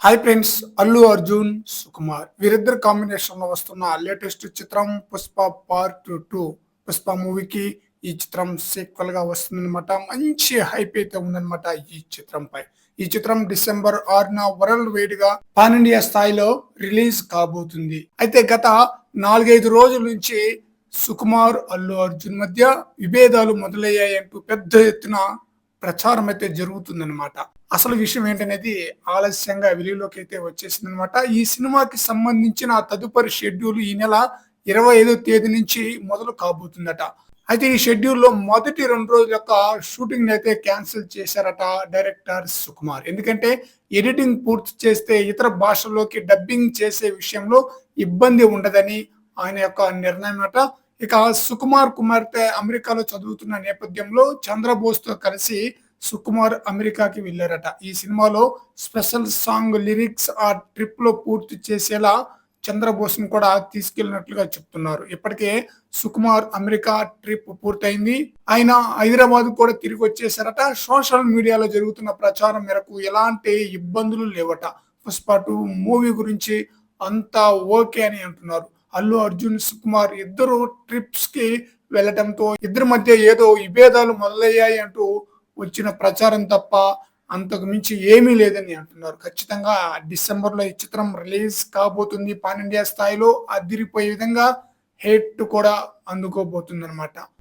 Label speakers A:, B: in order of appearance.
A: Hi friends, Allu Arjun, Sukumar వీరిద్దరు combination లో వస్తున్న లేటెస్ట్ చిత్రం పుష్ప పార్ట్ 2. పుష్ప మూవీకి ఈ చిత్రం సీక్వెల్ గా వస్తుందన్నమాట. మంచి హైప్ అయితే ఉందన్నమాట ఈ చిత్రంపై. ఈ చిత్రం డిసెంబర్ 6న వరల్డ్ వైడ్ గా పాన్ ఇండియా స్థాయిలో రిలీజ్ కాబోతుంది. అయితే గత 4-5 రోజుల నుంచి సుకుమార్, అల్లు అర్జున్ మధ్య విభేదాలు మొదలయ్యాయంటూ పెద్ద ఎత్తున ప్రచారం అయితే జరుగుతుందన్నమాట. అసలు విషయం ఏంటనేది ఆలస్యంగా వెలుగులోకి అయితే వచ్చేసిందనమాట. ఈ సినిమాకి సంబంధించిన తదుపరి షెడ్యూల్ ఈ నెల 25వ తేదీ నుంచి మొదలు కాబోతుందట. అయితే ఈ షెడ్యూల్‌లో మొదటి 2 రోజుల యొక్క షూటింగ్‌ని అయితే క్యాన్సిల్ చేశారట డైరెక్టర్ సుకుమార్. ఎందుకంటే ఎడిటింగ్ పూర్తి చేస్తే ఇతర భాషల్లోకి డబ్బింగ్ చేసే విషయంలో ఇబ్బంది ఉండదని ఆయన యొక్క నిర్ణయం అట. ఇక సుకుమార్ కుమార్తె అమెరికాలో చదువుతున్న నేపథ్యంలో చంద్రబోస్‌తో కలిసి సుకుమార్ అమెరికాకి వెళ్లారట. ఈ సినిమాలో స్పెషల్ సాంగ్ లిరిక్స్ ఆ ట్రిప్ లో పూర్తి చేసేలా చంద్రబోస్ ని కూడా తీసుకెళ్లినట్లుగా చెప్తున్నారు. ఇప్పటికే సుకుమార్ అమెరికా ట్రిప్ పూర్తయింది. ఆయన హైదరాబాద్ కూడా తిరిగి వచ్చేసారట. సోషల్ మీడియాలో జరుగుతున్న ప్రచారం మేరకు ఎలాంటి ఇబ్బందులు లేవట. పుష్ప 2 మూవీ గురించి అంతా ఓకే అని అంటున్నారు. అల్లు అర్జున్, సుకుమార్ ఇద్దరు ట్రిప్స్ కి వెళ్లడంతో ఇద్దరి మధ్య ఏదో విభేదాలు మొదలయ్యాయి అంటూ వచ్చిన ప్రచారం తప్ప అంతకు మించి ఏమీ లేదని అంటున్నారు. ఖచ్చితంగా డిసెంబర్‌లో ఈ చిత్రం రిలీజ్ కాబోతుంది. పాన్ ఇండియా స్థాయిలో అదిరిపోయే విధంగా హిట్ కూడా అందుకోబోతుందన్నమాట.